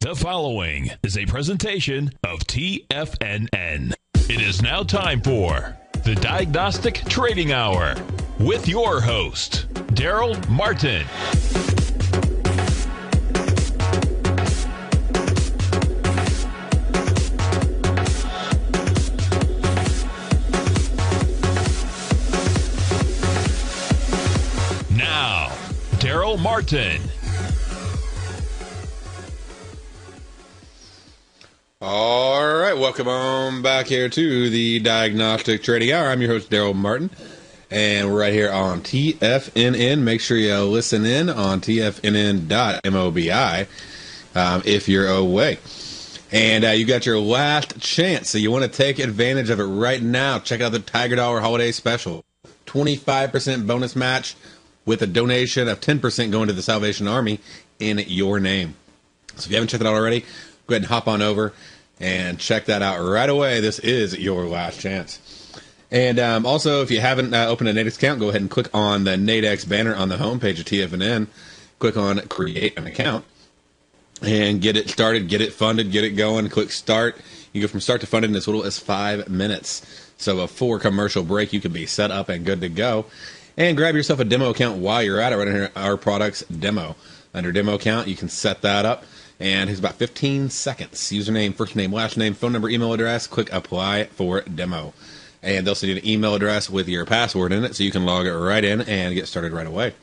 The following is a presentation of TFNN. It is now time for the Diagnostic Trading Hour with your host, Darrell Martin. Now, Darrell Martin. All right, welcome on back here to the Diagnostic Trading Hour. I'm your host, Darrell Martin, and we're right here on TFNN. Make sure you listen in on TFNN.mobi if you're away. And you got your last chance, so you want to take advantage of it right now. Check out the Tiger Dollar Holiday Special. 25% bonus match with a donation of 10% going to the Salvation Army in your name. So if you haven't checked it out already, go ahead and hop on over and check that out right away. This is your last chance. And also, if you haven't opened a Nadex account, go ahead and click on the Nadex banner on the homepage of TFNN. Click on Create an Account and get it started, get it funded, get it going. Click Start. You go from start to funded in as little as 5 minutes. So before commercial break, you can be set up and good to go. And grab yourself a demo account while you're at it right here, Our Products Demo. Under Demo Account, you can set that up. And it's about 15 seconds. Username, first name, last name, phone number, email address. Click Apply for Demo. And they'll send you an email address with your password in it, so you can log it right in and get started right away.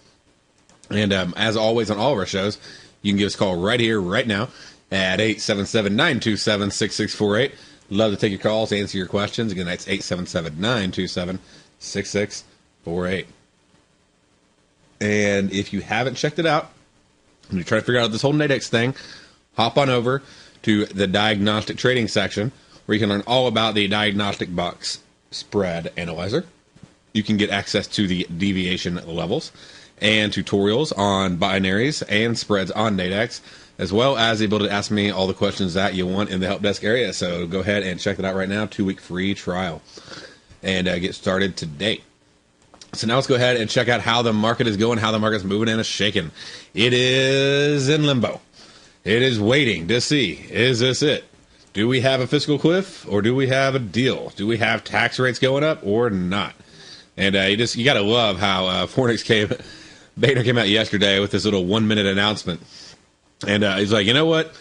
And as always on all of our shows, you can give us a call right here, right now, at 877-927-6648. Love to take your calls, answer your questions. Again, that's 877-927-6648. And if you haven't checked it out, when you try to figure out this whole Nadex thing, hop on over to the Diagnostic Trading section, where you can learn all about the Diagnostic Box Spread Analyzer. You can get access to the deviation levels and tutorials on binaries and spreads on Nadex, as well as the ability to ask me all the questions that you want in the help desk area. So go ahead and check that out right now. 2-week free trial. And get started today. So now let's go ahead and check out how the market is going, how the market's moving and is shaking. It is in limbo. It is waiting to see, is this it? Do we have a fiscal cliff or do we have a deal? Do we have tax rates going up or not? And you got to love how Boehner came out yesterday with this little 1-minute announcement. And he's like, you know what?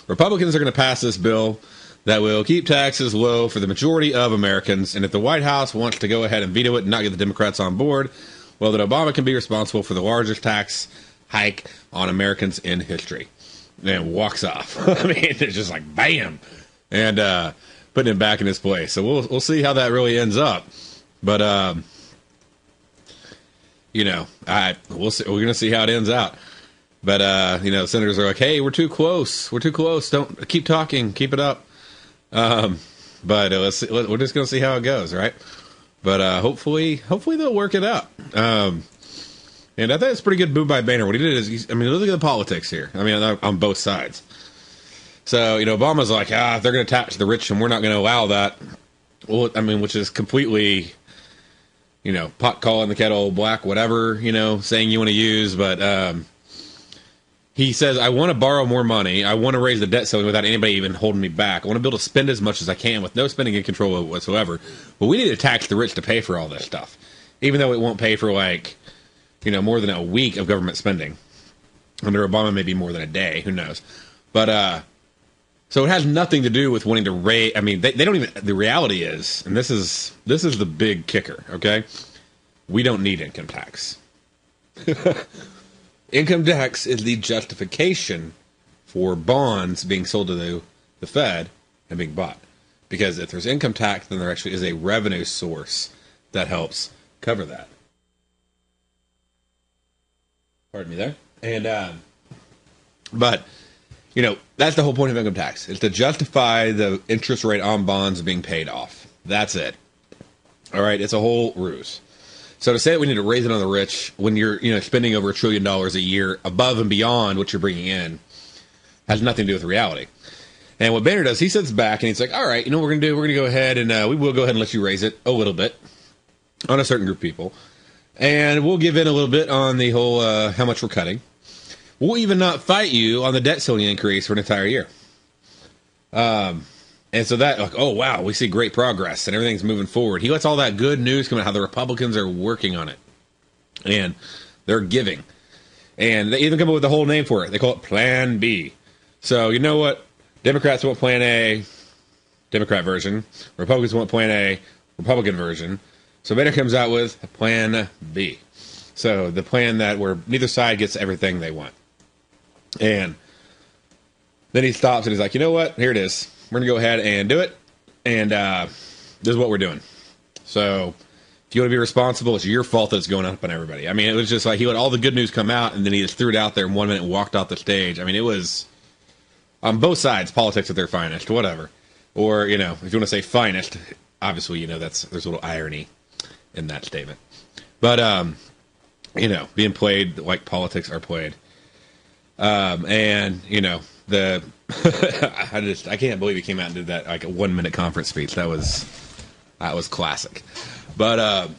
Republicans are going to pass this bill that will keep taxes low for the majority of Americans. And if the White House wants to go ahead and veto it and not get the Democrats on board, well, then Obama can be responsible for the largest tax hike on Americans in history. And walks off. I mean, it's just like, bam! And putting it back in his place. So we'll see how that really ends up. But, we'll see. We're going to see how it ends out. But, senators are like, hey, we're too close. We're too close. Don't keep talking. Keep it up. But we're just going to see how it goes, right? But hopefully they'll work it out. And I think it's a pretty good move by Boehner. What he did is, look at the politics here. On both sides. So, Obama's like, they're going to tax the rich and we're not going to allow that. Well, which is completely, pot calling the kettle black, whatever, saying you want to use. But he says, I want to borrow more money. I want to raise the debt ceiling without anybody even holding me back. I want to be able to spend as much as I can with no spending in control whatsoever. But we need to tax the rich to pay for all this stuff. Even though it won't pay for, more than a week of government spending. Under Obama, maybe more than a day. Who knows? But, so it has nothing to do with wanting to raise. They don't even, the reality is, and this is the big kicker, okay? We don't need income tax. Income tax is the justification for bonds being sold to the Fed and being bought. Because if there's income tax, then there actually is a revenue source that helps cover that. Pardon me there. And, but, that's the whole point of income tax. It's to justify the interest rate on bonds being paid off. That's it. All right? It's a whole ruse. So to say that we need to raise it on the rich when you're, spending over $1 trillion a year above and beyond what you're bringing in has nothing to do with reality. And what Boehner does, he sits back and he's like, all right, what we're going to do? We're going to go ahead and we will go ahead and let you raise it a little bit on a certain group of people. And we'll give in a little bit on the whole how much we're cutting. we'll even not fight you on the debt ceiling increase for an entire year. And so that, like, oh, wow, we see great progress and everything's moving forward. He lets all that good news come out, how the Republicans are working on it. And they're giving. And they even come up with a whole name for it. They call it Plan B. So, you know what? Democrats want Plan A, Democrat version. Republicans want Plan A, Republican version. So Boehner comes out with Plan B. So the plan that where neither side gets everything they want. And then he stops and he's like, you know what? Here it is. We're going to go ahead and do it. And this is what we're doing. So if you want to be responsible, it's your fault that it's going up on everybody. I mean, it was just like he let all the good news come out, and then he just threw it out there in 1 minute and walked off the stage. I mean, it was on both sides, politics at their finest, whatever. Or, you know, if you want to say finest, obviously, you know, there's a little irony in that statement. But, you know, being played like politics are played. And, you know, I can't believe he came out and did that, like a 1 minute conference speech. That was classic. But,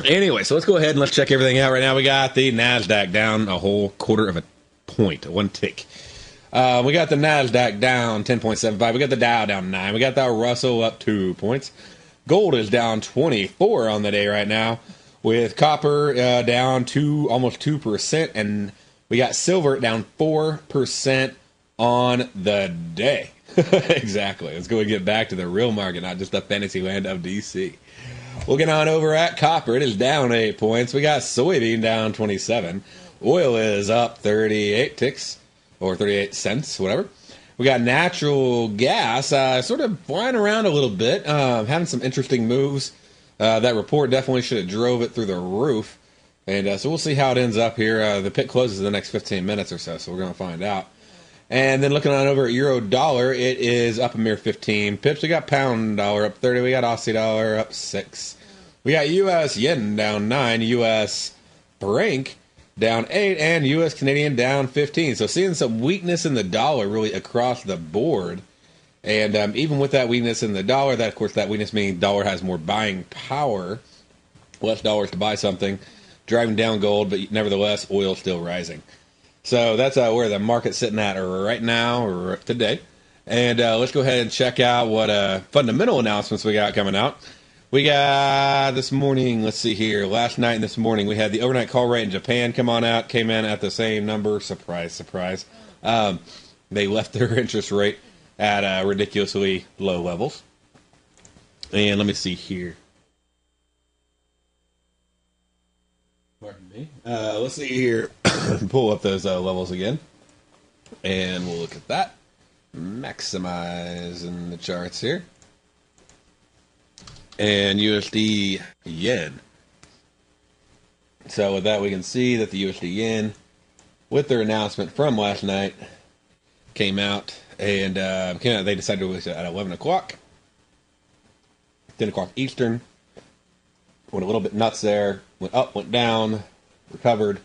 anyway, so let's go ahead and let's check everything out right now. We got the NASDAQ down a whole quarter of a point, one tick. We got the NASDAQ down 10.75. We got the Dow down 9. We got the Russell up 2 points. Gold is down 24 on the day right now, with copper down almost 2%, and we got silver down 4% on the day. Exactly. Let's go and get back to the real market, not just the fantasy land of DC. Looking on over at copper, it is down 8 points. We got soybean down 27. Oil is up 38 ticks, or 38 cents, whatever. We got natural gas sort of flying around a little bit, having some interesting moves. That report definitely should have drove it through the roof. And so we'll see how it ends up here. The pit closes in the next 15 minutes or so we're going to find out. And then looking on over at euro dollar, it is up a mere 15 pips. We got pound dollar up 30. We got Aussie dollar up 6. We got US yen down 9. US franc down 8. And US Canadian down 15. So seeing some weakness in the dollar really across the board. And even with that weakness in the dollar, that, of course, that weakness means dollar has more buying power. Less dollars to buy something. Driving down gold, but nevertheless, oil still rising. So that's where the market's sitting at right now, or today. And let's go ahead and check out what fundamental announcements we got coming out. We got this morning, let's see here, last night and this morning, we had the overnight call rate in Japan come in at the same number. Surprise, surprise. They left their interest rate at ridiculously low levels. And let me see here. Pardon me. Let's see here. Pull up those levels again. And we'll look at that. Maximizing the charts here. And USD yen. So with that, we can see that the USD yen, with their announcement from last night, came out. And they decided to release it at 11 o'clock. 10 o'clock Eastern. Went a little bit nuts there. Went up, went down, recovered.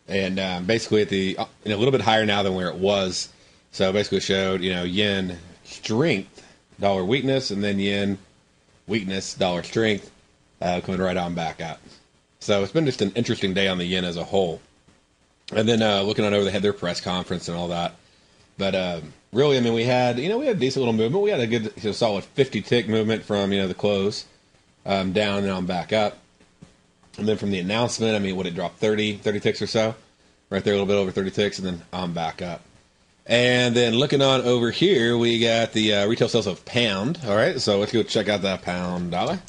And basically at a little bit higher now than where it was. So basically showed, yen strength, dollar weakness, and then yen weakness, dollar strength, coming right on back up. So it's been just an interesting day on the yen as a whole. And then looking on over, they had their press conference and all that. But really, I mean, we had a decent little movement. We had a good, solid 50-tick movement from, the close down and on back up. And then from the announcement, I mean, would it drop 30 ticks or so? Right there, a little bit over 30 ticks, and then on back up. And then looking on over here, we got the retail sales of pound. All right, so let's go check out that pound dollar.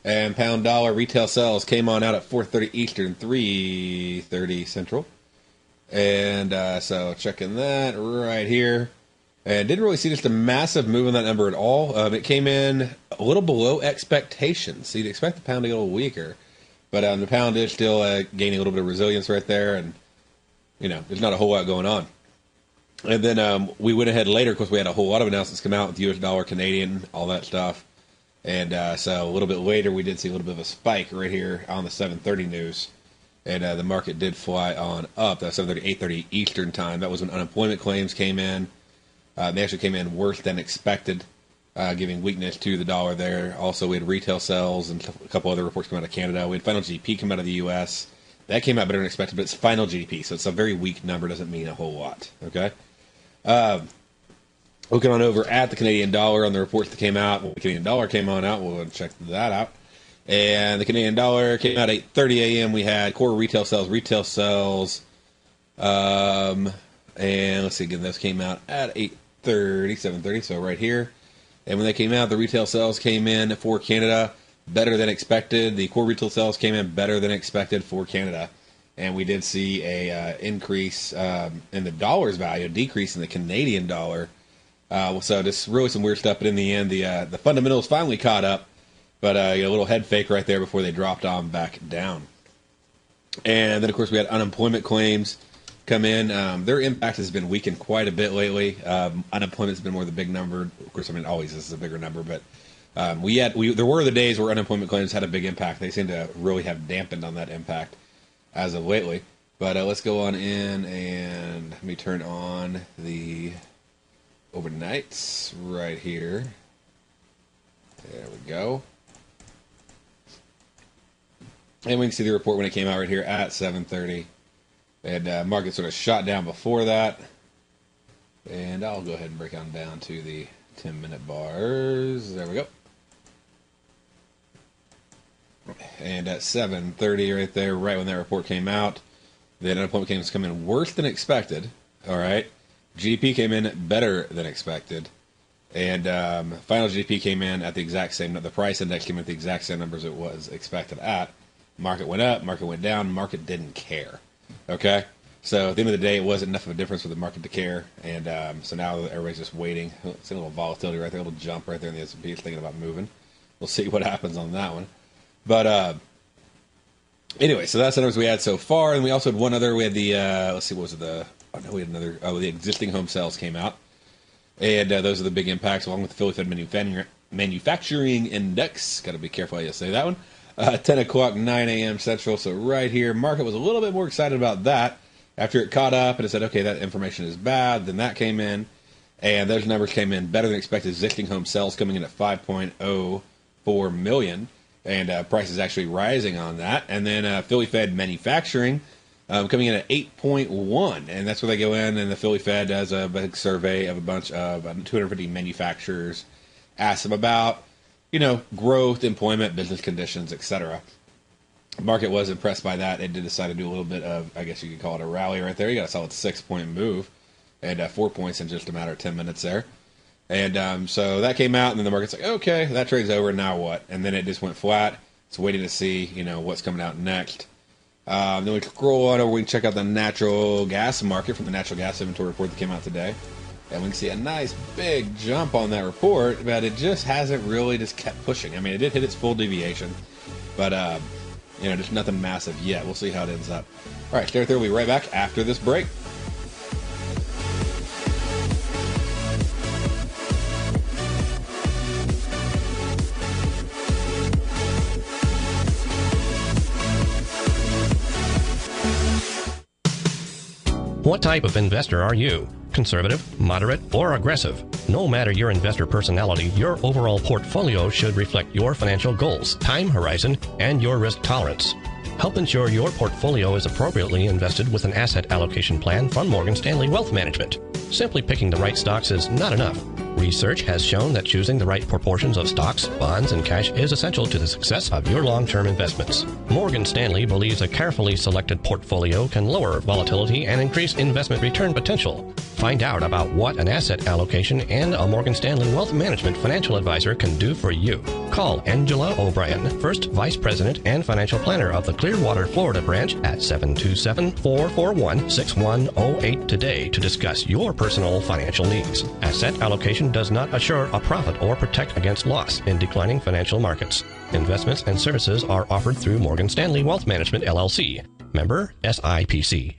And pound dollar retail sales came on out at 4:30 Eastern, 3:30 Central. And so checking that right here. And didn't really see just a massive move in that number at all. It came in a little below expectations. So you'd expect the pound to get a little weaker. But the pound is still gaining a little bit of resilience right there. And, there's not a whole lot going on. And then we went ahead later, because we had a whole lot of announcements come out with US dollar, Canadian, all that stuff. And so a little bit later, we did see a little bit of a spike right here on the 7:30 news. And the market did fly on up. That was 7:30, 8:30 Eastern time. That was when unemployment claims came in. They actually came in worse than expected, giving weakness to the dollar there. Also, we had retail sales and a couple other reports come out of Canada. We had final GDP come out of the U.S. that came out better than expected, but it's final GDP, so it's a very weak number. Doesn't mean a whole lot. Okay. Looking on over at the Canadian dollar on the reports that came out. Well, the Canadian dollar came on out. We'll check that out. And the Canadian dollar came out at 8:30 a.m. We had core retail sales. And let's see again. Those came out at 7:30. So right here. And when they came out, the retail sales came in for Canada better than expected. The core retail sales came in better than expected for Canada. And we did see a increase in the dollar's value, a decrease in the Canadian dollar. So just really some weird stuff. But in the end, the fundamentals finally caught up. But a little head fake right there before they dropped on back down. And then, of course, we had unemployment claims come in. Their impact has been weakened quite a bit lately. Unemployment's been more the big number. Of course, I mean, always this is a bigger number. But there were the days where unemployment claims had a big impact. They seem to really have dampened on that impact as of lately. But let's go on in and let me turn on the overnights right here. There we go. And we can see the report when it came out right here at 7:30. And market sort of shot down before that. And I'll go ahead and break on down to the 10-minute bars. There we go. And at 7:30 right there, right when that report came out, the unemployment claims come in worse than expected. All right. GDP came in better than expected. And final GDP came in at the exact same, the price index came in at the exact same numbers it was expected at. Market went up, market went down, market didn't care. Okay? So at the end of the day, it wasn't enough of a difference for the market to care. And so now everybody's just waiting. It's a little volatility right there, a little jump right there in the S&P. It's thinking about moving. We'll see what happens on that one. But anyway, so that's the numbers we had so far. And we also had one other. We had the, let's see, what was it? We had another. The existing home sales came out. And those are the big impacts, along with the Philly Fed Manufacturing Index. Got to be careful how you say that one. 10 o'clock, 9 a.m. Central. So right here, market was a little bit more excited about that after it caught up and it said, okay, that information is bad. Then that came in, and those numbers came in better than expected. Existing home sales coming in at 5.04 million, and prices actually rising on that. And then Philly Fed Manufacturing coming in at 8.1, and that's where they go in, and the Philly Fed does a big survey of a bunch of 250 manufacturers, asks them about, growth, employment, business conditions, etc. The market was impressed by that. It did decide to do a little bit of, I guess you could call it a rally right there. You got a solid 6-point move, and 4 points in just a matter of 10 minutes there. And so that came out, and then the market's like, okay, that trade's over, now what? And then it just went flat. It's waiting to see, what's coming out next. Then we scroll on over, we can check out the natural gas market from the natural gas inventory report that came out today. And we can see a nice big jump on that report, but it just hasn't really just kept pushing. I mean, it did hit its full deviation, but, just nothing massive yet. We'll see how it ends up. All right, stay there. We'll be right back after this break. What type of investor are you? Conservative, moderate, or aggressive? No matter your investor personality, your overall portfolio should reflect your financial goals, time horizon, and your risk tolerance. Help ensure your portfolio is appropriately invested with an asset allocation plan from Morgan Stanley Wealth Management. Simply picking the right stocks is not enough. Research has shown that choosing the right proportions of stocks, bonds, and cash is essential to the success of your long-term investments. Morgan Stanley believes a carefully selected portfolio can lower volatility and increase investment return potential. Find out about what an asset allocation and a Morgan Stanley Wealth Management financial advisor can do for you. Call Angela O'Brien, First Vice President and Financial Planner of the Clearwater, Florida branch at 727-441-6108 today to discuss your personal financial needs. Asset allocation does not assure a profit or protect against loss in declining financial markets. Investments and services are offered through Morgan Stanley Wealth Management, LLC. Member SIPC.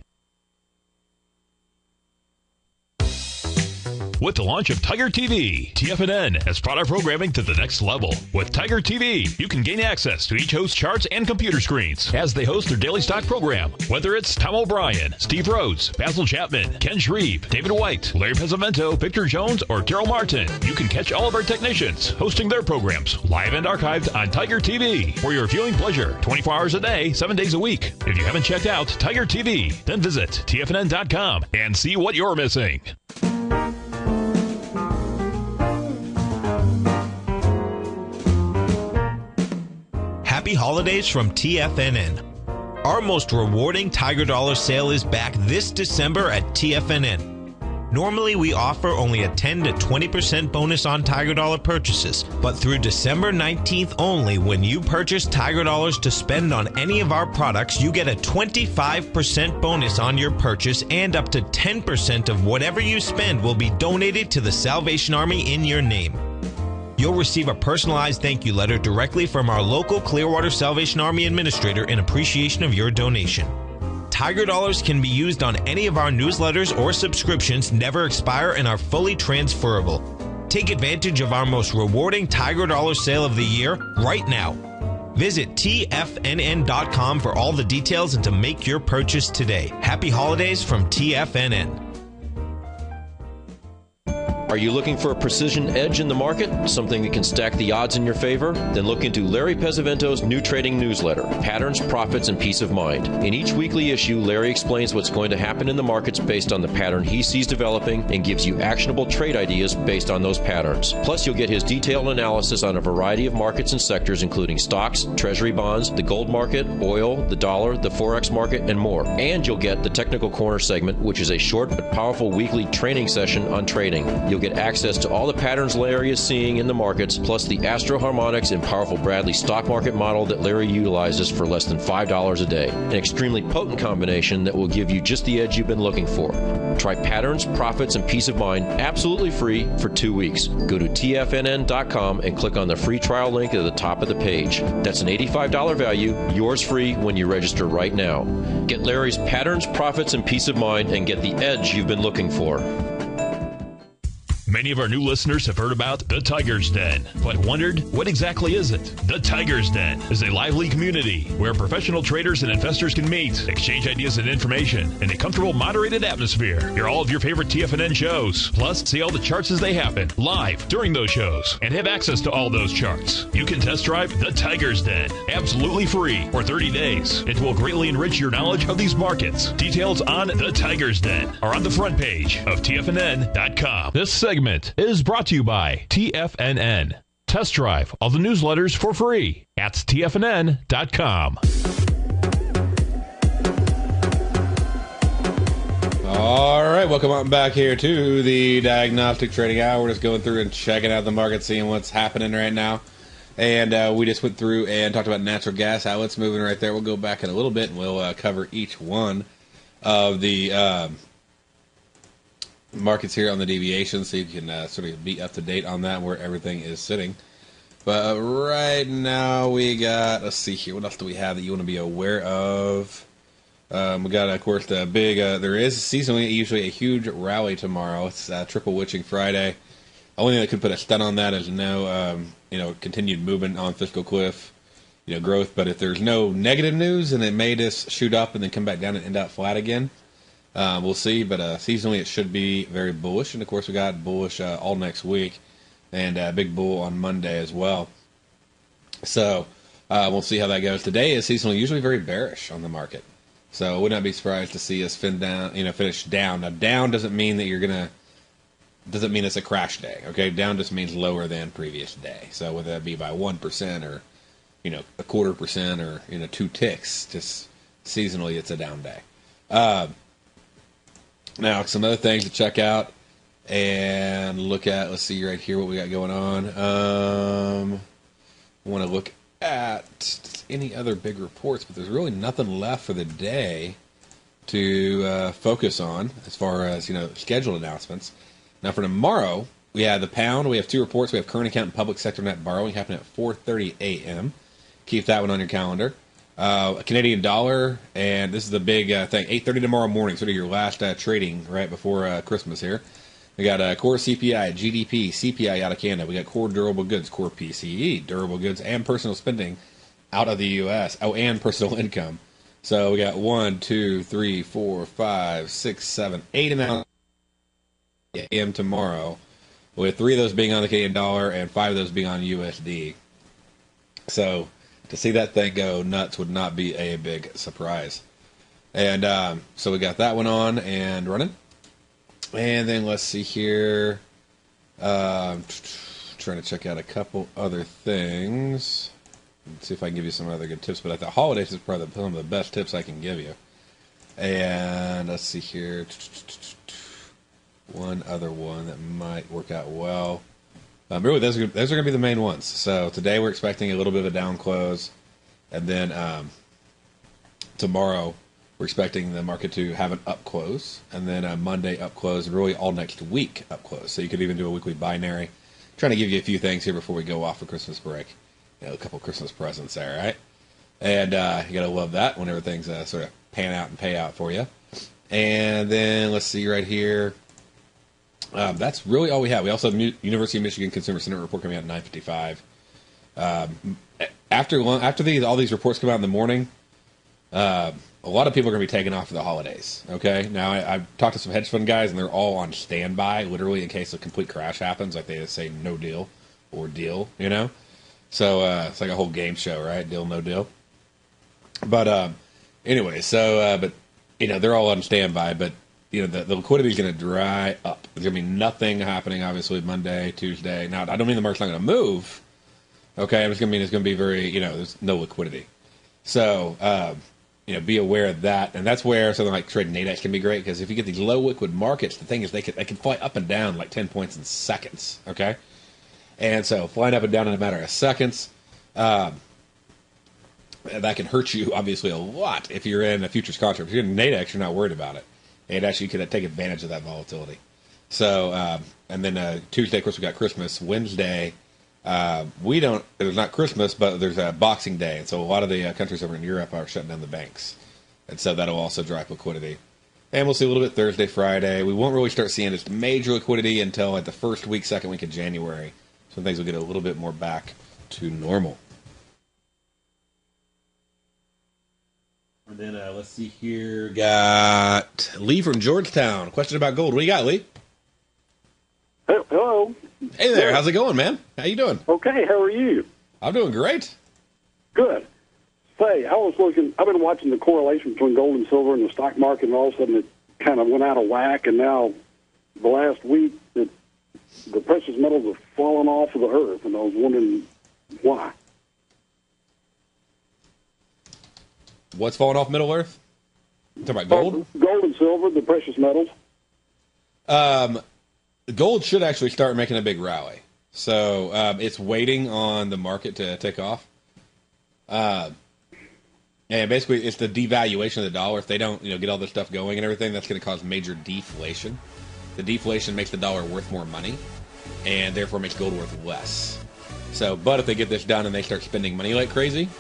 with the launch of Tiger TV. TFNN has brought our programming to the next level. With Tiger TV, you can gain access to each host's charts and computer screens as they host their daily stock program. Whether it's Tom O'Brien, Steve Rhodes, Basil Chapman, Ken Shreve, David White, Larry Pesavento, Victor Jones, or Darrell Martin, you can catch all of our technicians hosting their programs live and archived on Tiger TV for your viewing pleasure 24 hours a day, 7 days a week. If you haven't checked out Tiger TV, then visit TFNN.com and see what you're missing. Happy holidays from TFNN. Our most rewarding Tiger Dollar sale is back this December at TFNN. Normally, we offer only a 10 to 20% bonus on Tiger Dollar purchases, but through December 19th only, when you purchase Tiger Dollars to spend on any of our products, you get a 25% bonus on your purchase, and up to 10% of whatever you spend will be donated to the Salvation Army in your name. You'll receive a personalized thank you letter directly from our local Clearwater Salvation Army administrator in appreciation of your donation. Tiger Dollars can be used on any of our newsletters or subscriptions, never expire, and are fully transferable. Take advantage of our most rewarding Tiger Dollar sale of the year right now. Visit TFNN.com for all the details and to make your purchase today. Happy holidays from TFNN. Are you looking for a precision edge in the market? Something that can stack the odds in your favor? Then look into Larry Pesavento's new trading newsletter, Patterns, Profits, and Peace of Mind. In each weekly issue, Larry explains what's going to happen in the markets based on the pattern he sees developing and gives you actionable trade ideas based on those patterns. Plus, you'll get his detailed analysis on a variety of markets and sectors, including stocks, treasury bonds, the gold market, oil, the dollar, the forex market, and more. And you'll get the Technical Corner segment, which is a short but powerful weekly training session on trading. You'll get access to all the patterns Larry is seeing in the markets, plus the Astro Harmonics and powerful Bradley stock market model that Larry utilizes for less than $5 a day. An extremely potent combination that will give you just the edge you've been looking for. Try Patterns, Profits, and Peace of Mind absolutely free for 2 weeks. Go to TFNN.com and click on the free trial link at the top of the page. That's an $85 value, yours free when you register right now. Get Larry's Patterns, Profits, and Peace of Mind and get the edge you've been looking for. Many of our new listeners have heard about the Tiger's Den, but wondered, what exactly is it? The Tiger's Den is a lively community where professional traders and investors can meet, exchange ideas and information in a comfortable, moderated atmosphere. Hear all of your favorite TFNN shows, plus see all the charts as they happen live during those shows, and have access to all those charts. You can test drive the Tiger's Den absolutely free for 30 days. It will greatly enrich your knowledge of these markets. Details on the Tiger's Den are on the front page of TFNN.com. This segment is brought to you by TFNN. Test drive all the newsletters for free at TFNN.com. All right, welcome on back here to the Diagnostic Trading Hour. We're just going through and checking out the market, seeing what's happening right now. And we just went through and talked about natural gas, how it's moving right there. We'll go back in a little bit and we'll cover each one of the markets here on the deviation, so you can sort of be up to date on that, where everything is sitting. But right now we got, let's see here, what else do we have that you want to be aware of? We got, of course, the big, there is seasonally usually a huge rally tomorrow. It's Triple Witching Friday. Only thing that could put a stun on that is no, continued movement on fiscal cliff, growth. But if there's no negative news, then it may just shoot up and then come back down and end up flat again. We'll see, but seasonally it should be very bullish. And, of course, we got bullish all next week and big bull on Monday as well. So we'll see how that goes. Today is seasonally usually very bearish on the market. So I would not be surprised to see us finish down. Now, down doesn't mean that doesn't mean it's a crash day, okay? Down just means lower than previous day. So whether that be by 1% or, a 0.25% or, 2 ticks, just seasonally it's a down day. Now, some other things to check out and look at. Let's see right here what we got going on. I want to look at any other big reports, but there's really nothing left for the day to focus on as far as, scheduled announcements. Now, for tomorrow, we have the pound. We have 2 reports. We have current account and public sector net borrowing happening at 4:30 a.m. Keep that one on your calendar. A Canadian dollar, and this is the big thing, 8:30 tomorrow morning, sort of your last trading right before Christmas here. We got core CPI, GDP, CPI out of Canada. We got core durable goods, core PCE, durable goods, and personal spending out of the U.S. Oh, and personal income. So we got 1, 2, 3, 4, 5, 6, 7, 8 in a.m. tomorrow, with 3 of those being on the Canadian dollar and 5 of those being on USD. So to see that thing go nuts would not be a big surprise. And so we got that one on and running. And then let's see here. Trying to check out a couple other things. Let's see if I can give you some other good tips. But at the holidays is probably some of the best tips I can give you. And let's see here. One other one that might work out well. Really, those are going to be the main ones. So today we're expecting a little bit of a down close. And then tomorrow we're expecting the market to have an up close. And then Monday up close. And really all next week up close. So you could even do a weekly binary. Trying to give you a few things here before we go off for Christmas break. You know, a couple Christmas presents there, right? And you got to love that whenever things sort of pan out and pay out for you. And then let's see right here. That's really all we have. We also have University of Michigan Consumer Sentiment Report coming out at 9:55. After all these reports come out in the morning, a lot of people are going to be taking off for the holidays. Okay, now I've talked to some hedge fund guys, and they're all on standby, literally in case a complete crash happens. Like they say, no deal or deal, you know. So it's like a whole game show, right? Deal, no deal. But anyway, so but you know they're all on standby, but. You know, the liquidity is going to dry up. There's going to be nothing happening, obviously, Monday, Tuesday. Now, I don't mean the market's not going to move. Okay, I'm just going to mean it's going to be very, you know, there's no liquidity. So, you know, be aware of that. And that's where something like trading Nadex can be great, because if you get these low liquid markets, the thing is they can fly up and down like 10 points in seconds. Okay? And so, flying up and down in a matter of seconds, that can hurt you, obviously, a lot if you're in a futures contract. If you're in Nadex, you're not worried about it. And actually, you could take advantage of that volatility. So, and then Tuesday, of course, we got Christmas. Wednesday, there's not Christmas, but there's a Boxing Day. And so a lot of the countries over in Europe are shutting down the banks. And so that'll also drive liquidity. And we'll see a little bit Thursday, Friday. We won't really start seeing just major liquidity until like the first week, second week of January. So things will get a little bit more back to normal. And then let's see here. Got Lee from Georgetown. Question about gold. What do you got, Lee? Hello. Hey there. How's it going, man? How you doing? Okay. How are you? I'm doing great. Good. Say, I've been watching the correlation between gold and silver in the stock market, and all of a sudden it kind of went out of whack, and now the last week the precious metals have fallen off of the earth, and I was wondering why. What's falling off Middle Earth? You talking about gold? Gold and silver, the precious metals. Gold should actually start making a big rally. So it's waiting on the market to take off. And basically, it's the devaluation of the dollar. If they don't, get all this stuff going and everything, that's going to cause major deflation. The deflation makes the dollar worth more money, and therefore makes gold worth less. So, but if they get this done and they start spending money like crazy,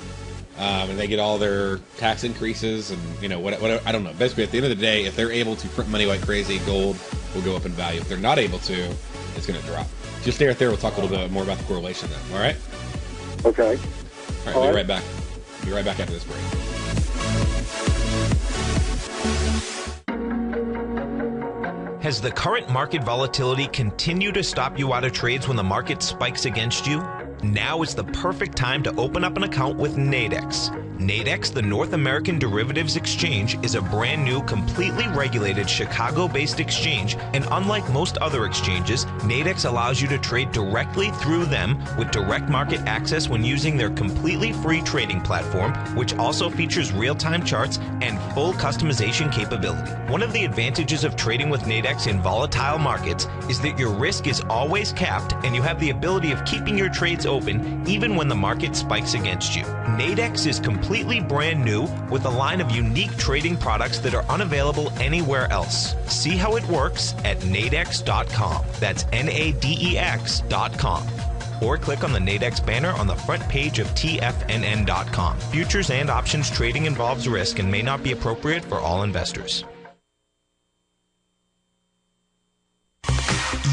and they get all their tax increases and, whatever, I don't know. Basically, at the end of the day, if they're able to print money like crazy, gold will go up in value. If they're not able to, it's going to drop. Just stay right there. We'll talk a little bit more about the correlation then. All right? Okay. All right, we'll be right back. Be right back after this break. Has the current market volatility continued to stop you out of trades when the market spikes against you? Now is the perfect time to open up an account with Nadex. Nadex, the North American Derivatives Exchange, is a brand new, completely regulated Chicago-based exchange, and unlike most other exchanges, Nadex allows you to trade directly through them with direct market access when using their completely free trading platform, which also features real-time charts and full customization capability. One of the advantages of trading with Nadex in volatile markets is that your risk is always capped and you have the ability of keeping your trades open even when the market spikes against you. Nadex is completely brand new with a line of unique trading products that are unavailable anywhere else. See how it works at nadex.com. That's Nadex.com. Or click on the Nadex banner on the front page of TFNN.com. Futures and options trading involves risk and may not be appropriate for all investors.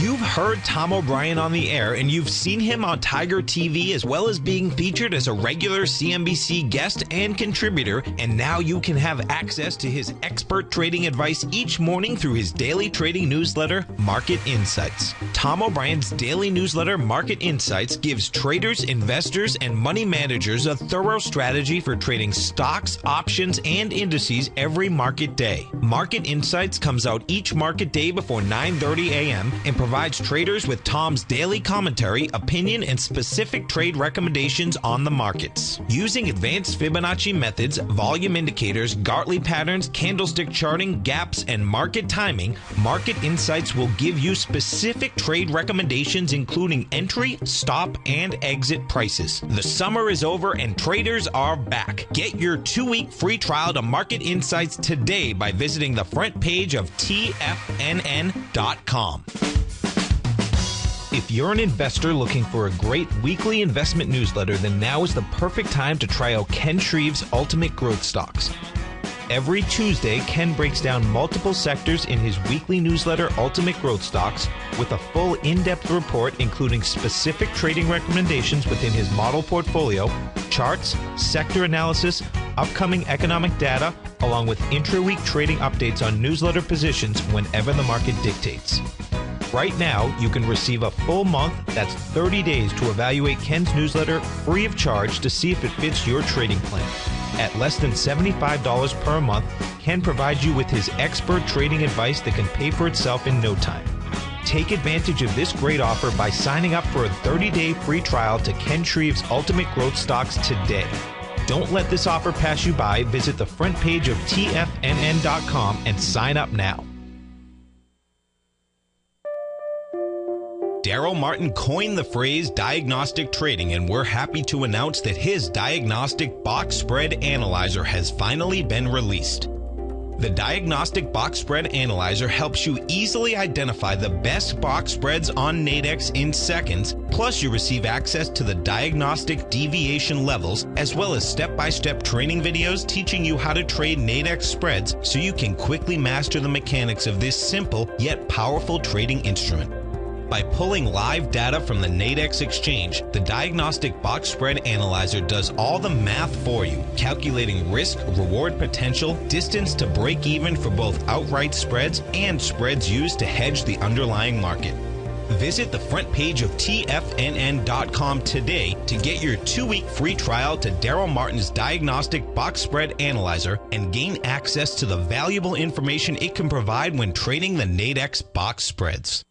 You've heard Tom O'Brien on the air, and you've seen him on Tiger TV, as well as being featured as a regular CNBC guest and contributor, and now you can have access to his expert trading advice each morning through his daily trading newsletter, Market Insights. Tom O'Brien's daily newsletter, Market Insights, gives traders, investors, and money managers a thorough strategy for trading stocks, options, and indices every market day. Market Insights comes out each market day before 9:30 a.m. and provides traders with Tom's daily commentary, opinion, and specific trade recommendations on the markets. Using advanced Fibonacci methods, volume indicators, Gartley patterns, candlestick charting, gaps, and market timing, Market Insights will give you specific trade recommendations including entry, stop, and exit prices. The summer is over and traders are back. Get your 2-week free trial to Market Insights today by visiting the front page of TFNN.com. If you're an investor looking for a great weekly investment newsletter, then now is the perfect time to try out Ken Reeves' Ultimate Growth Stocks. Every Tuesday, Ken breaks down multiple sectors in his weekly newsletter, Ultimate Growth Stocks, with a full in-depth report including specific trading recommendations within his model portfolio, charts, sector analysis, upcoming economic data, along with intra-week trading updates on newsletter positions whenever the market dictates. Right now, you can receive a full month, that's 30 days, to evaluate Ken's newsletter free of charge to see if it fits your trading plan. At less than $75 per month, Ken provides you with his expert trading advice that can pay for itself in no time. Take advantage of this great offer by signing up for a 30-day free trial to Ken Reeves' Ultimate Growth Stocks today. Don't let this offer pass you by. Visit the front page of TFNN.com and sign up now. Darrell Martin coined the phrase diagnostic trading, and we're happy to announce that his Diagnostic Box Spread Analyzer has finally been released. The Diagnostic Box Spread Analyzer helps you easily identify the best box spreads on Nadex in seconds, plus you receive access to the diagnostic deviation levels, as well as step-by-step training videos teaching you how to trade Nadex spreads so you can quickly master the mechanics of this simple yet powerful trading instrument. By pulling live data from the Nadex exchange, the Diagnostic Box Spread Analyzer does all the math for you, calculating risk, reward potential, distance to break even for both outright spreads and spreads used to hedge the underlying market. Visit the front page of TFNN.com today to get your 2-week free trial to Darrell Martin's Diagnostic Box Spread Analyzer and gain access to the valuable information it can provide when trading the Nadex box spreads.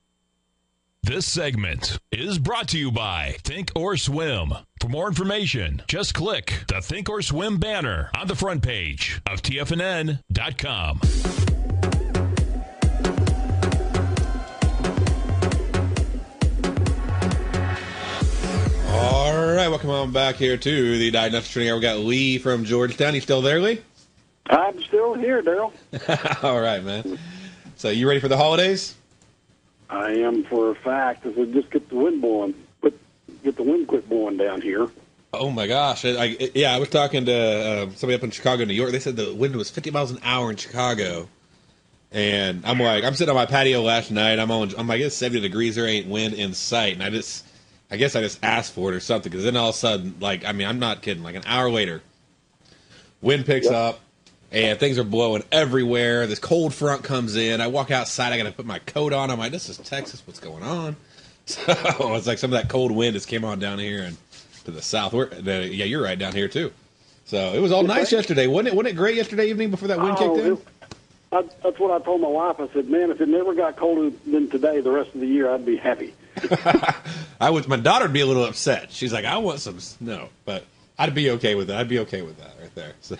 This segment is brought to you by Think or Swim. For more information, just click the Think or Swim banner on the front page of TFNN.com. All right, welcome on back here to the Diagnostic Trading Hour. We got Lee from Georgetown. You still there, Lee? I'm still here, Darrell. All right, man. So you ready for the holidays? I am for a fact. If we just get the wind blowing, get the wind quit blowing down here. Oh my gosh! I was talking to somebody up in Chicago, New York. They said the wind was 50 miles an hour in Chicago, and I'm sitting on my patio last night. I'm like, it's 70 degrees. There ain't wind in sight, and I guess I just asked for it or something, because then all of a sudden, I'm not kidding. Like an hour later, wind picks up. And things are blowing everywhere. This cold front comes in. I walk outside. I got to put my coat on. I'm like, this is Texas. What's going on? So it's like some of that cold wind just came on down here and to the south. Yeah, you're right down here too. So it was all nice yesterday. Wasn't it great yesterday evening before that wind kicked in? That's what I told my wife. I said, man, if it never got colder than today, the rest of the year, I'd be happy. My daughter would be a little upset. She's like, I want some snow. But I'd be okay with it. I'd be okay with that right there. So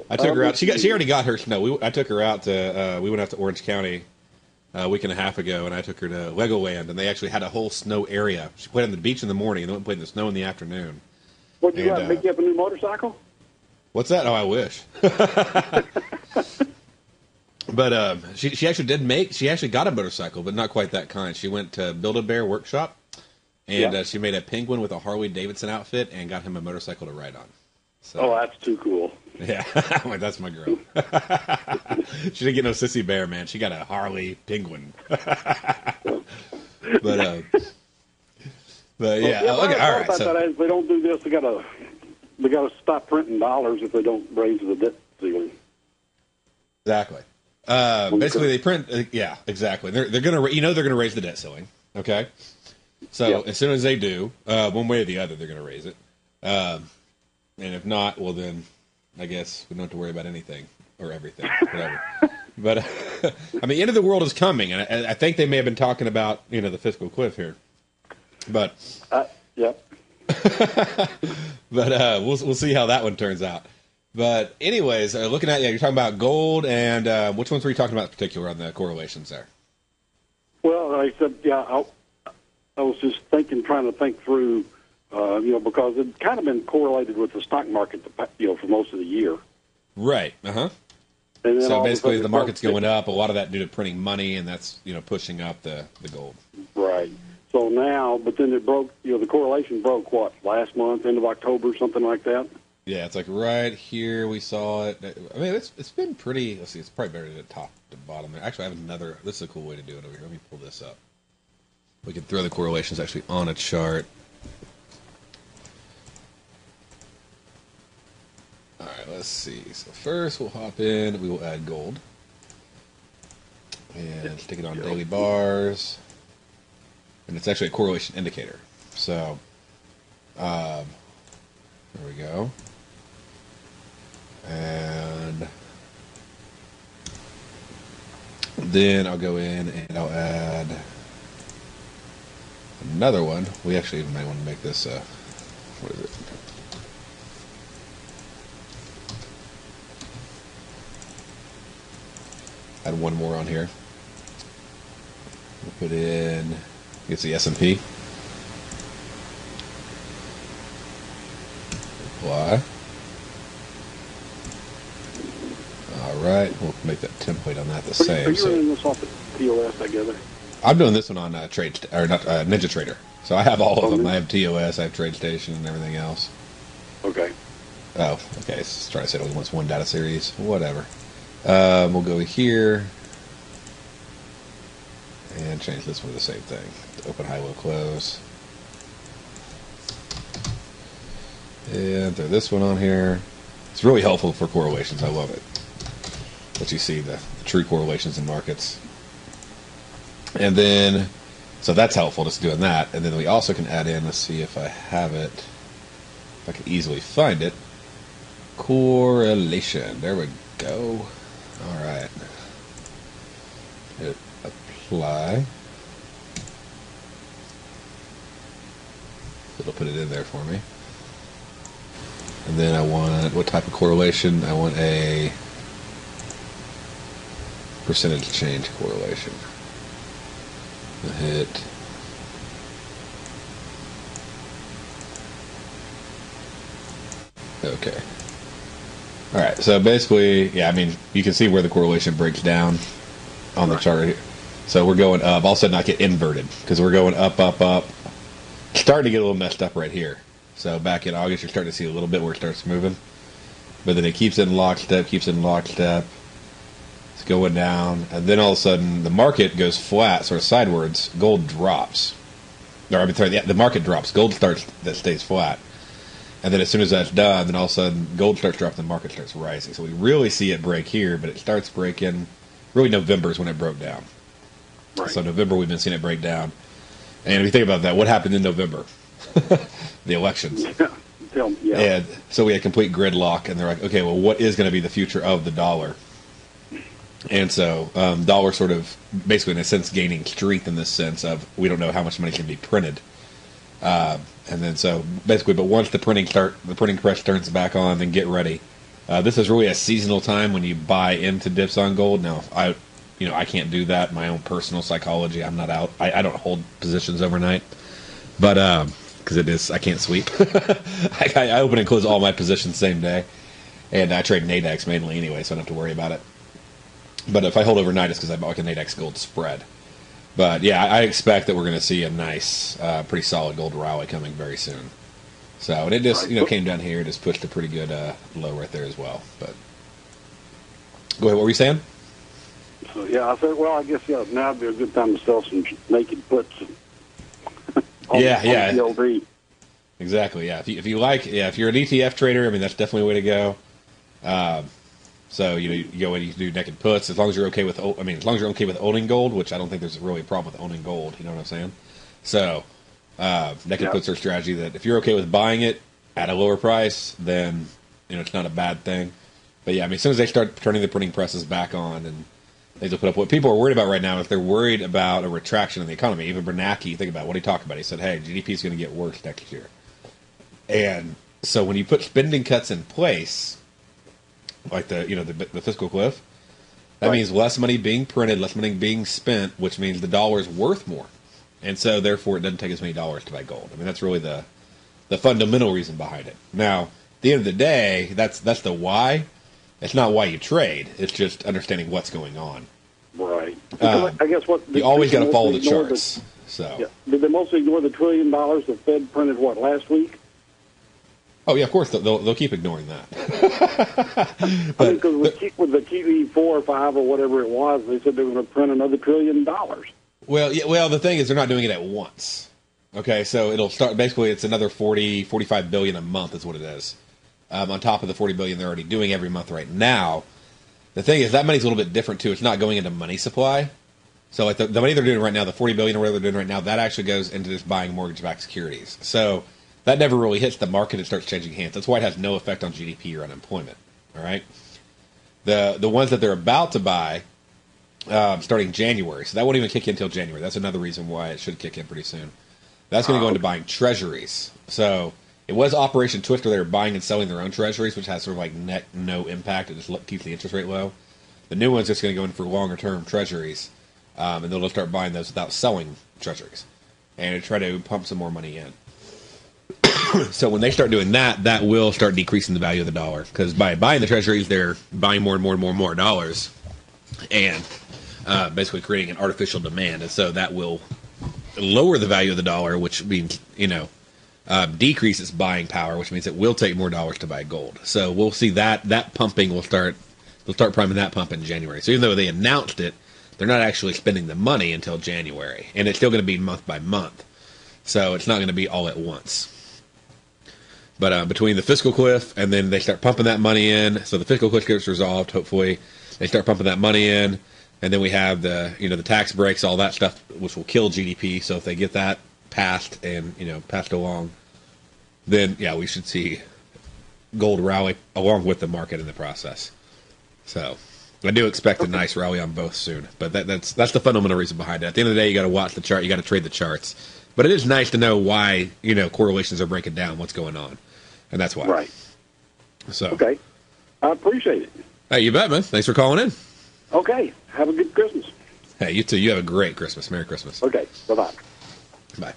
I took her out. She already got her snow. I took her out to. We went out to Orange County a week and a half ago, and I took her to Legoland, and they actually had a whole snow area. She played on the beach in the morning, and then went and played in the snow in the afternoon. What, did you have to pick you up a new motorcycle? What's that? Oh, I wish. But she actually got a motorcycle, but not quite that kind. She went to Build-A-Bear Workshop, and she made a penguin with a Harley-Davidson outfit and got him a motorcycle to ride on. So, that's too cool. Yeah, I'm like, that's my girl. She didn't get no sissy bear, man. She got a Harley penguin. But yeah, well, okay, all right. About So that, if they don't do this, they gotta stop printing dollars if they don't raise the debt ceiling. exactly. Basically, they print. Yeah, exactly. They're gonna they're gonna raise the debt ceiling. Okay. So as soon as they do, one way or the other, they're gonna raise it. And if not, well then, I guess we don't have to worry about anything or everything, whatever. But I mean, the end of the world is coming, and I think they may have been talking about the fiscal cliff here. But Yep. but we'll see how that one turns out. But anyways, looking at you're talking about gold, and which ones were you talking about in particular on the correlations there? Well, like I said, I was just trying to think through, because it's kind of been correlated with the stock market, for most of the year. Right. So basically, the market's going up. A lot of that due to printing money, and that's pushing up the gold. Right. So now, but then it broke. The correlation broke last month, end of October, something like that. Yeah, it's like right here we saw it. I mean, it's been pretty. Let's see, it's probably better to top to bottom there. Actually, I have another. This is a cool way to do it over here. Let me pull this up. We can throw the correlations actually on a chart. All right, let's see. So first, we'll hop in. We will add gold and stick it on daily bars. And it's actually a correlation indicator. So, there we go. And then I'll go in and I'll add another one. We actually might want to make this, what is it? Add one more on here. We'll put in, it's the S&P. Apply. All right, we'll make that template on that the same. Are you running this off at TOS, I gather? I'm doing this one on Ninja Trader. So I have all of them. I have TOS, I have TradeStation, and everything else. Okay. Oh, okay. It's trying to say it only wants one data series. Whatever. We'll go here and change this one to the same thing. Open, high, low, close. And throw this one on here. It's really helpful for correlations. I love it. Let you see the true correlations in markets. And then, so that's helpful, just doing that. And then we also can add in, let's see if I have it, if I can easily find it. Correlation. There we go. All right. Hit apply. It'll put it in there for me. And then I want, what type of correlation? I want a percentage change correlation. I'll hit okay. All right, so basically, yeah, I mean, you can see where the correlation breaks down on the chart here. So we're going up. All of a sudden, I get inverted because we're going up, up, up. It's starting to get a little messed up right here. So back in August, you're starting to see a little bit where it starts moving. But then it keeps in lockstep, keeps in lockstep. It's going down. And then all of a sudden, the market goes flat, sort of sideways. Gold drops. Or, I'm sorry, the market drops. Gold stays flat. And then as soon as that's done, then all of a sudden, gold starts dropping, the market starts rising. So we really see it break here, but it starts breaking. Really, November is when it broke down. Right. So November, we've been seeing it break down. And if you think about that, what happened in November? The elections. Yeah. And so we had complete gridlock, and they're like, okay, well, what is going to be the future of the dollar? And so dollar sort of, basically in a sense, gaining strength in this sense of we don't know how much money can be printed. And then so basically, but once the printing press turns back on, then get ready. This is really a seasonal time when you buy into dips on gold. Now, I can't do that. My own personal psychology, I'm not out. I don't hold positions overnight, but because I can't sweep. I open and close all my positions same day, and I trade Nadex mainly anyway, so I don't have to worry about it. But if I hold overnight, it's because I bought like a Nadex gold spread. But yeah, I expect that we're going to see a nice, pretty solid gold rally coming very soon. So, and it just came down here, just pushed a pretty good low right there as well. But go ahead, what were you saying? So, yeah, I said, well, I guess, now would be a good time to sell some naked puts. on the LD. Exactly, yeah. If you like, if you're an ETF trader, I mean, that's definitely a way to go. So, you go in, you can do naked puts, as long as you're okay with, as long as you're okay with owning gold, which I don't think there's really a problem with owning gold, you know what I'm saying? So, naked puts are a strategy that if you're okay with buying it at a lower price, then, it's not a bad thing. But yeah, I mean, as soon as they start turning the printing presses back on and they just put up, what people are worried about right now is they're worried about a retraction in the economy. Even Bernanke, think about what he talked about. He said, hey, GDP is going to get worse next year. And so when you put spending cuts in place, like the fiscal cliff, that means less money being printed, less money being spent, which means the dollar is worth more. And so therefore it doesn't take as many dollars to buy gold. I mean, that's really the fundamental reason behind it. Now, at the end of the day, that's the why. It's not why you trade. It's just understanding what's going on. Right. I guess you always got to follow the charts. Did they mostly ignore the $1 trillion the Fed printed, last week? Oh, yeah, of course. They'll keep ignoring that. Because with the QE4 or 5 or whatever it was, they said they were going to print another $1 trillion. Well, the thing is they're not doing it at once. Okay, so it'll start, basically it's another 45 billion a month is what it is. On top of the 40 billion they're already doing every month right now. The thing is, that money's a little bit different, too. It's not going into money supply. So like the money they're doing right now, the 40 billion or whatever they're doing right now, that actually goes into just buying mortgage-backed securities. So that never really hits the market. It starts changing hands. That's why it has no effect on GDP or unemployment. All right? The ones that they're about to buy starting January. So that won't even kick in until January. That's another reason why it should kick in pretty soon. That's going to go into buying treasuries. So it was Operation Twister. They were buying and selling their own treasuries, which has sort of like net no impact. It just keeps the interest rate low. The new one's just going to go in for longer-term treasuries, and they'll start buying those without selling treasuries and try to pump some more money in. So when they start doing that, that will start decreasing the value of the dollar, because by buying the treasuries, they're buying more and more and more and more dollars and basically creating an artificial demand. And so that will lower the value of the dollar, which means, decrease its buying power, which means it will take more dollars to buy gold. So we'll see that pumping will start. They'll start priming that pump in January. So even though they announced it, they're not actually spending the money until January, and it's still going to be month by month. So it's not going to be all at once. But between the fiscal cliff and then they start pumping that money in, so the fiscal cliff gets resolved. Hopefully, they start pumping that money in, and then we have the tax breaks, all that stuff, which will kill GDP. So if they get that passed and passed along, then yeah, we should see gold rally along with the market in the process. So I do expect a nice rally on both soon. But that's the fundamental reason behind it. At the end of the day, you got to watch the chart, you got to trade the charts. But it is nice to know why correlations are breaking down, what's going on, and that's why. Right. So okay, I appreciate it. Hey, you bet, man. Thanks for calling in. Okay, have a good Christmas. Hey, you too. You have a great Christmas. Merry Christmas. Okay, bye-bye. Bye.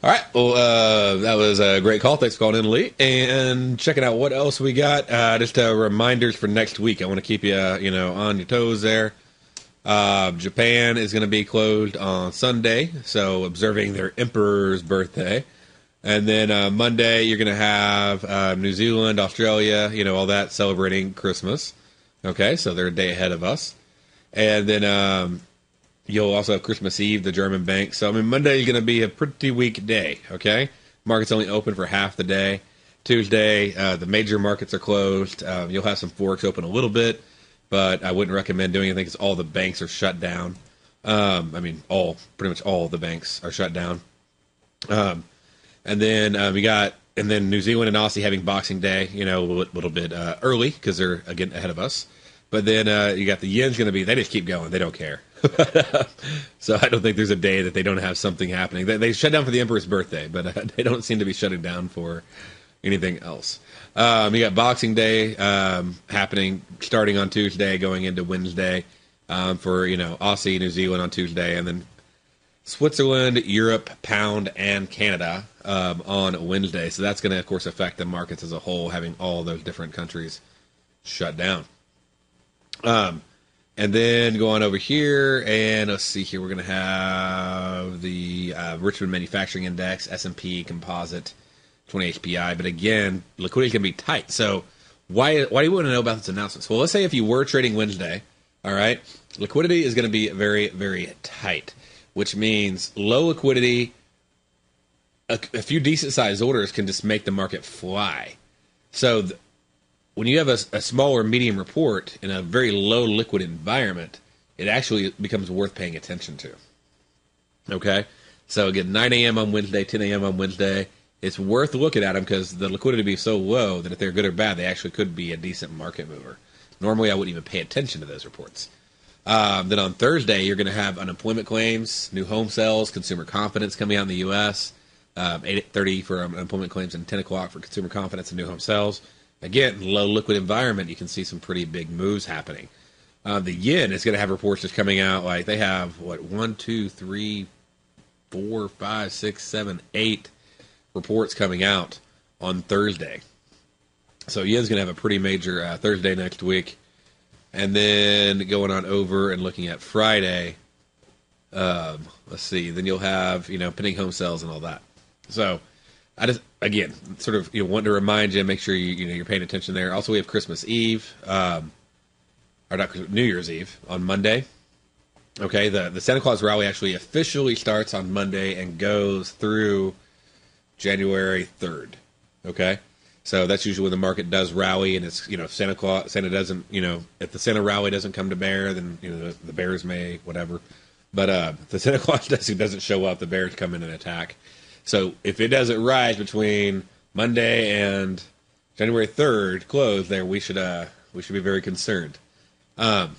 All right. Well, that was a great call. Thanks for calling in, Lee. And checking out what else we got. Just reminders for next week. I want to keep you, on your toes there. Japan is going to be closed on Sunday, so observing their emperor's birthday. And then Monday, you're going to have New Zealand, Australia, all that celebrating Christmas. Okay, so they're a day ahead of us. And then you'll also have Christmas Eve, the German bank. So, Monday is going to be a pretty weak day, okay? Market's only open for half the day. Tuesday, the major markets are closed. You'll have some forex open a little bit, but I wouldn't recommend doing anything because all the banks are shut down. Pretty much all the banks are shut down. And then and then New Zealand and Aussie having Boxing Day, a little bit early because they're, again, ahead of us. But then you got the yen's going to be, they just keep going. They don't care. So I don't think there's a day that they don't have something happening. They shut down for the emperor's birthday, but they don't seem to be shutting down for anything else. You got Boxing Day happening starting on Tuesday, going into Wednesday for, Aussie, New Zealand on Tuesday, and then Switzerland, Europe, Pound, and Canada on Wednesday. So that's going to, of course, affect the markets as a whole, having all those different countries shut down. And then go on over here, and let's see here. We're going to have the Richmond Manufacturing Index, S&P Composite, 20 HPI. But again, liquidity can be tight. So why do you want to know about this announcement? Well, let's say if you were trading Wednesday, All right, liquidity is going to be very, very tight, which means low liquidity. A few decent sized orders can just make the market fly. So when you have a small or medium report in a very low liquid environment, it actually becomes worth paying attention to. Okay, so again, 9 a.m. on Wednesday, 10 a.m. on Wednesday. It's worth looking at them because the liquidity will be so low that if they're good or bad, they actually could be a decent market mover. Normally, I wouldn't even pay attention to those reports. Then on Thursday, you're going to have unemployment claims, new home sales, consumer confidence coming out in the U.S., 8:30 for unemployment claims and 10 o'clock for consumer confidence and new home sales. Again, low liquid environment, you can see some pretty big moves happening. The yen is going to have reports just coming out like they have, 1, 2, 3, 4, 5, 6, 7, 8 reports coming out on Thursday. So yen's going to have a pretty major Thursday next week. And then going on over and looking at Friday, let's see, then you'll have, pending home sales and all that. So I just, again, sort of, want to remind you, make sure you're paying attention there. Also, we have Christmas Eve, or not New Year's Eve on Monday. Okay, the Santa Claus rally actually officially starts on Monday and goes through January 3rd. Okay, so that's usually when the market does rally, and it's if Santa doesn't if the Santa rally doesn't come to bear, then the bears may whatever. But if the Santa Claus doesn't show up, the bears come in and attack. So if it doesn't rise between Monday and January 3rd close, there we should be very concerned. But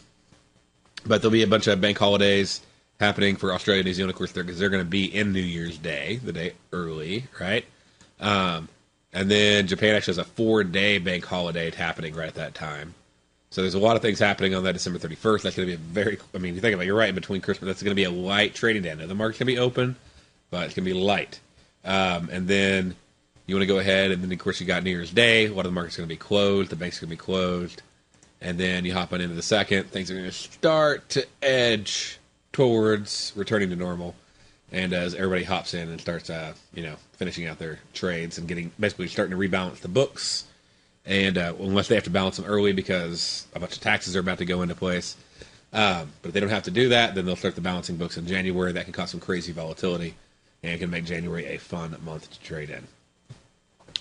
there'll be a bunch of bank holidays happening for Australia and New Zealand, of course, because they're going to be in New Year's Day, the day early, right? And then Japan actually has a 4-day bank holiday happening right at that time. So there's a lot of things happening on that December 31st. That's going to be if you think about it, you're right in between Christmas. That's going to be a light trading day. Now, the market's going to be open, but it's going to be light. And then you want to go ahead, and then, of course, you got New Year's Day. A lot of the market's going to be closed. The bank's going to be closed. And then you hop on into the second. Things are going to start to edge towards returning to normal. And as everybody hops in and starts, finishing out their trades and basically starting to rebalance the books. And unless they have to balance them early because a bunch of taxes are about to go into place. But if they don't have to do that, then they'll start the balancing books in January. That can cause some crazy volatility. And it can make January a fun month to trade in.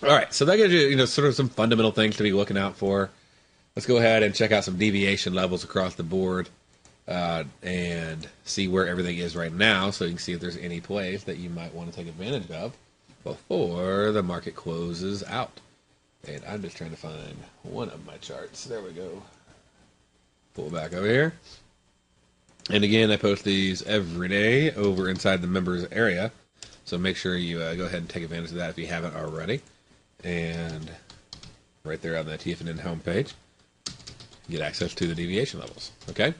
All right, so that gives you, sort of some fundamental things to be looking out for. Let's go ahead and check out some deviation levels across the board and see where everything is right now, so you can see if there's any plays that you might want to take advantage of before the market closes out. And I'm just trying to find one of my charts. There we go. Pull back over here. And again, I post these every day over inside the members area. So make sure you go ahead and take advantage of that if you haven't already. And right there on the TFNN homepage, get access to the deviation levels. Okay?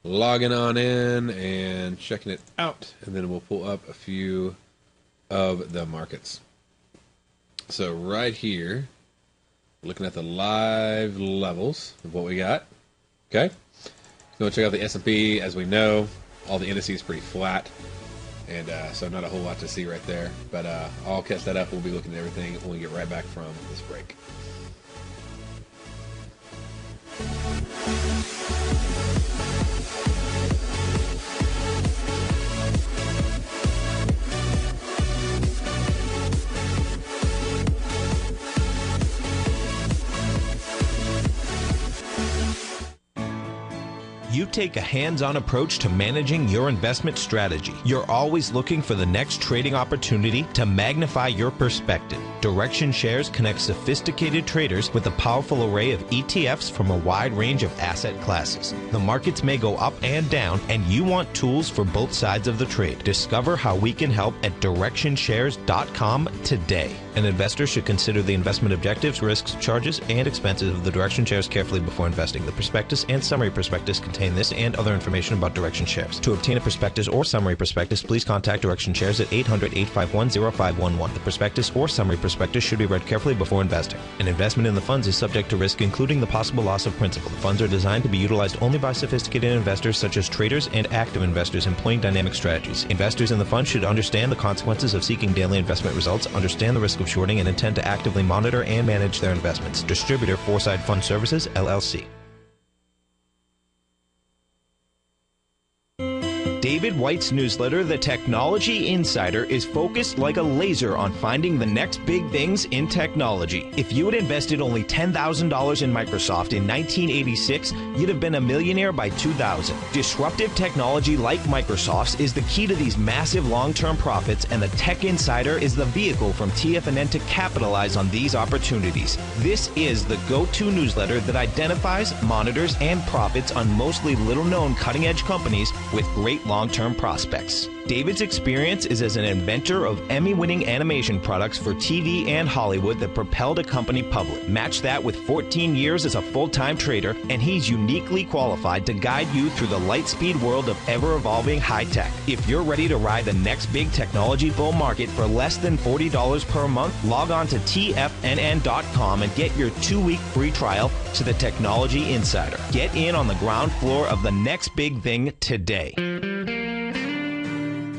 Logging on in and checking it out. And then we'll pull up a few of the markets. So right here, looking at the live levels of what we got. Okay? Go check out the S&P. As we know, all the indices pretty flat. And so not a whole lot to see right there. But I'll catch that up. We'll be looking at everything when we get right back from this break. You take a hands-on approach to managing your investment strategy. You're always looking for the next trading opportunity to magnify your perspective. Direction Shares connects sophisticated traders with a powerful array of ETFs from a wide range of asset classes. The markets may go up and down, and you want tools for both sides of the trade. Discover how we can help at DirectionShares.com today. An investor should consider the investment objectives, risks, charges, and expenses of the Direction Shares carefully before investing. The prospectus and summary prospectus contain this and other information about Direction Shares. To obtain a prospectus or summary prospectus, please contact Direction Shares at 800-851-0511. The prospectus or summary prospectus should be read carefully before investing. An investment in the funds is subject to risk, including the possible loss of principal. The funds are designed to be utilized only by sophisticated investors such as traders and active investors employing dynamic strategies. Investors in the fund should understand the consequences of seeking daily investment results, understand the risk of shorting, and intend to actively monitor and manage their investments. Distributor, Foreside Fund Services, LLC. David White's newsletter, The Technology Insider, is focused like a laser on finding the next big things in technology. If you had invested only $10,000 in Microsoft in 1986, you'd have been a millionaire by 2000. Disruptive technology like Microsoft's is the key to these massive long-term profits, and the Tech Insider is the vehicle from TFNN to capitalize on these opportunities. This is the go-to newsletter that identifies, monitors, and profits on mostly little-known cutting-edge companies with great long-term prospects. David's experience is as an inventor of Emmy-winning animation products for TV and Hollywood that propelled a company public. Match that with 14 years as a full-time trader, and he's uniquely qualified to guide you through the light-speed world of ever-evolving high-tech. If you're ready to ride the next big technology bull market for less than $40 per month, log on to TFNN.com and get your 2-week free trial to the Technology Insider. Get in on the ground floor of the next big thing today.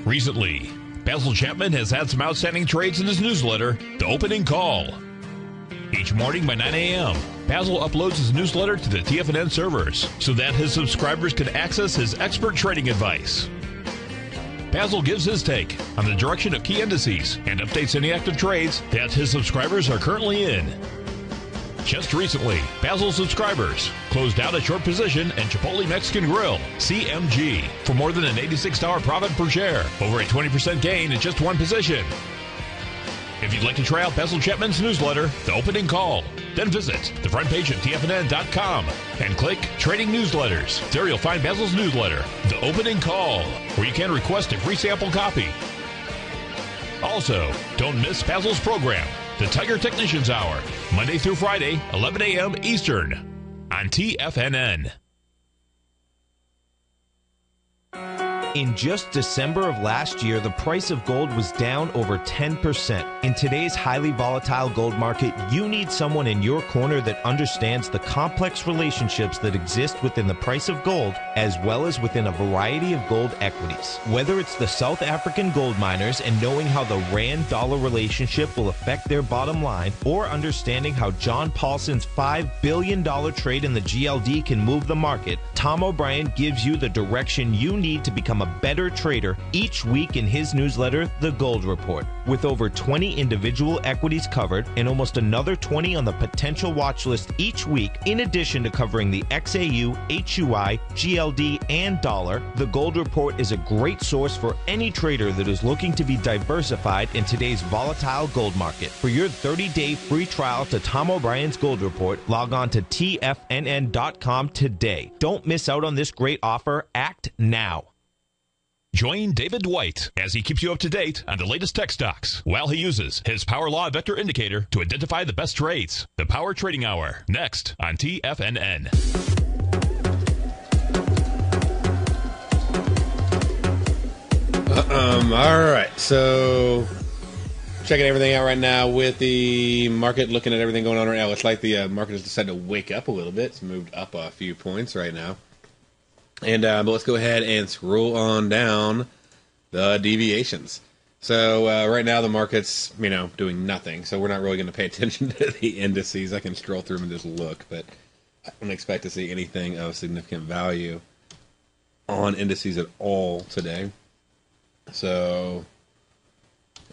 Recently, Basil Chapman has had some outstanding trades in his newsletter, The Opening Call. Each morning by 9 a.m., Basil uploads his newsletter to the TFNN servers so that his subscribers can access his expert trading advice. Basil gives his take on the direction of key indices and updates any active trades that his subscribers are currently in. Just recently, Basil's subscribers closed out a short position in Chipotle Mexican Grill, CMG, for more than an $86 profit per share, over a 20% gain in just one position. If you'd like to try out Basil Chapman's newsletter, The Opening Call, then visit the front page of TFNN.com and click Trading Newsletters. There you'll find Basil's newsletter, The Opening Call, where you can request a free sample copy. Also, don't miss Basil's program, The Tiger Technicians Hour, Monday through Friday, 11 a.m. Eastern, on TFNN. In just December of last year, the price of gold was down over 10%. In today's highly volatile gold market, you need someone in your corner that understands the complex relationships that exist within the price of gold, as well as within a variety of gold equities. Whether it's the South African gold miners and knowing how the Rand-dollar relationship will affect their bottom line, or understanding how John Paulson's $5 billion trade in the GLD can move the market, Tom O'Brien gives you the direction you need to become a better trader each week in his newsletter, The Gold Report. With over 20 individual equities covered and almost another 20 on the potential watch list each week, in addition to covering the XAU, HUI, GLD, and dollar, The Gold Report is a great source for any trader that is looking to be diversified in today's volatile gold market. For your 30-day free trial to Tom O'Brien's Gold Report, log on to TFNN.com today. Don't miss out on this great offer. Act now. Join David White as he keeps you up to date on the latest tech stocks while he uses his Power Law Vector Indicator to identify the best trades. The Power Trading Hour, next on TFNN. All right, so checking everything out right now with the market, looking at everything going on right now. It's like the market has decided to wake up a little bit. It's moved up a few points right now. And but let's go ahead and scroll on down the deviations. So right now the market's, doing nothing. So we're not really going to pay attention to the indices. I can scroll through them and just look, but I don't expect to see anything of significant value on indices at all today. So,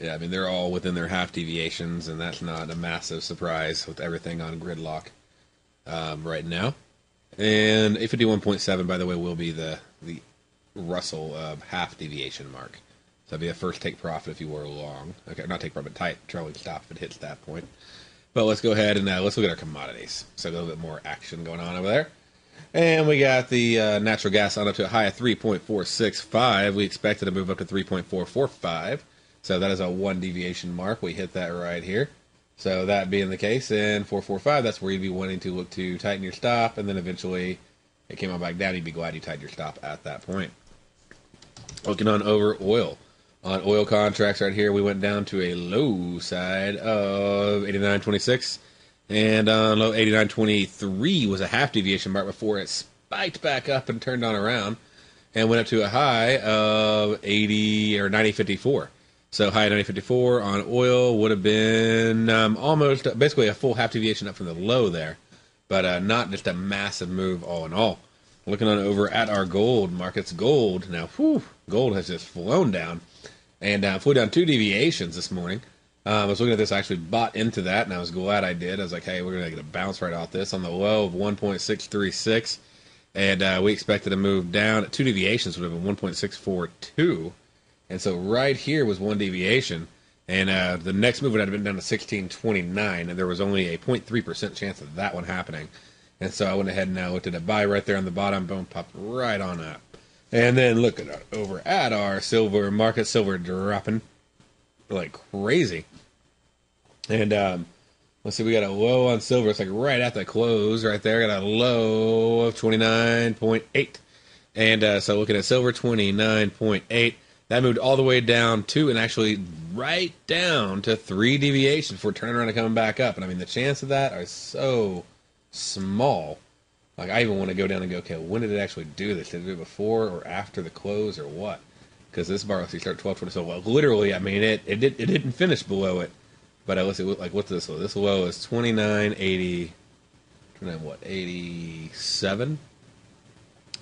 yeah, they're all within their half deviations, and that's not a massive surprise with everything on gridlock right now. And 851.7, by the way, will be the Russell half deviation mark. So that'd be a first take profit if you were long. Okay, not take profit, tight trailing stop if it hits that point. But let's go ahead and let's look at our commodities. So a little bit more action going on over there. And we got the natural gas on up to a high of 3.465. We expected to move up to 3.445. So that is a 1 deviation mark. We hit that right here. So that being the case, in 445, that's where you'd be wanting to look to tighten your stop, and then eventually it came on back down. You'd be glad you tightened your stop at that point. Looking on over oil. On oil contracts right here, we went down to a low side of 89.26, and on low 89.23 was a half deviation mark before it spiked back up and turned on around and went up to a high of 90.54. So high 90.54 on oil would have been almost basically a full half deviation up from the low there, but not just a massive move all in all. Looking on over at our gold markets, gold now, gold has just flown down, and flew down 2 deviations this morning. I was looking at this, I actually bought into that, and I was glad I did. I was like, hey, we're going to get a bounce right off this on the low of 1.636, and we expected to move down. 2 deviations would have been 1.642, and so right here was 1 deviation. And the next move would have been down to 1629, and there was only a 0.3% chance of that one happening. And so I went ahead and looked at a buy right there on the bottom, boom, popped right on up. And then look at over at our silver market, silver dropping like crazy. And let's see, we got a low on silver. It's like right at the close right there. Got a low of 29.8. And so looking at silver, 29.8. That moved all the way down to, and actually right down to 3 deviations before turning around and coming back up. And I mean, the chance of that are so small. Like, I even want to go down and go, okay, when did it actually do this? Did it do it before or after the close or what? Because this bar, let's see, start 12.20. So, well, literally, I mean, it didn't finish below it. But let's see, like, what's this low? This low is 29.80, 87?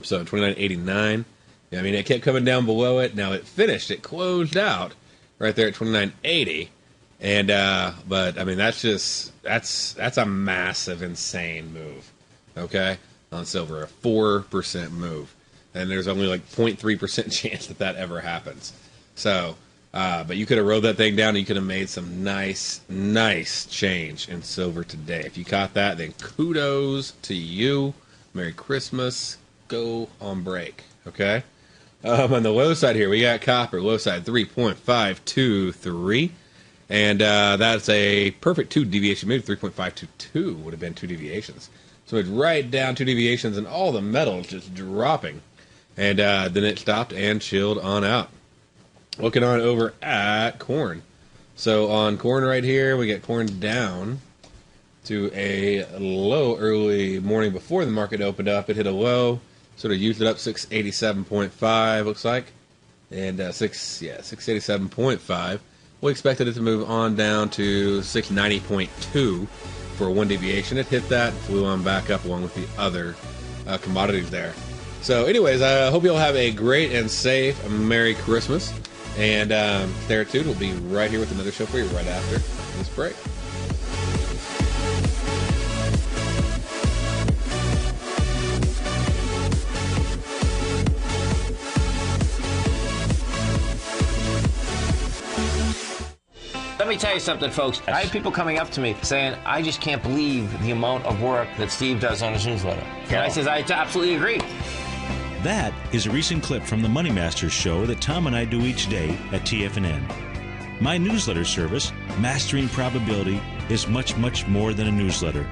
So 29.89. I mean, it kept coming down below it. Now it finished. It closed out right there at 29.80. And but I mean, that's a massive, insane move. Okay, on silver, a 4% move, and there's only like 0.3% chance that ever happens. So, but you could have rode that thing down, and you could have made some nice change in silver today. If you caught that, then kudos to you. Merry Christmas. Go on break. Okay. On the low side here, we got copper, low side 3.523, and that's a perfect 2 deviation move. 3.522 would have been 2 deviations. So it's right down 2 deviations, and all the metals just dropping. And then it stopped and chilled on out. Looking on over at corn. So on corn right here, we get corn down to a low early morning before the market opened up. It hit a low. Sort of used it up, 687.5 looks like, and 687.5. We expected it to move on down to 690.2 for 1 deviation. It hit that, flew on back up along with the other commodities there. So, anyways, I hope you'll have a great and safe Merry Christmas. And stay tuned. We'll be right here with another show for you right after this break. Let me tell you something, folks. I have people coming up to me saying, I just can't believe the amount of work that Steve does on his newsletter. And I says, I absolutely agree. That is a recent clip from the Money Masters show that Tom and I do each day at TFNN. My newsletter service, Mastering Probability, is much, much more than a newsletter.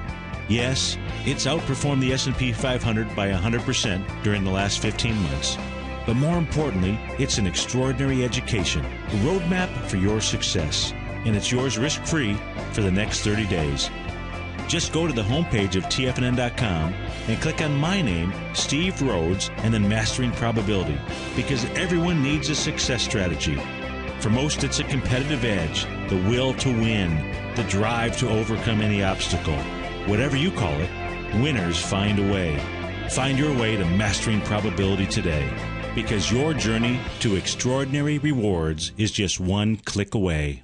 Yes, it's outperformed the S&P 500 by 100% during the last 15 months. But more importantly, it's an extraordinary education, a roadmap for your success. And it's yours risk-free for the next 30 days. Just go to the homepage of TFNN.com and click on my name, Steve Rhodes, and then Mastering Probability, because everyone needs a success strategy. For most, it's a competitive edge, the will to win, the drive to overcome any obstacle. Whatever you call it, winners find a way. Find your way to Mastering Probability today, because your journey to extraordinary rewards is just one click away.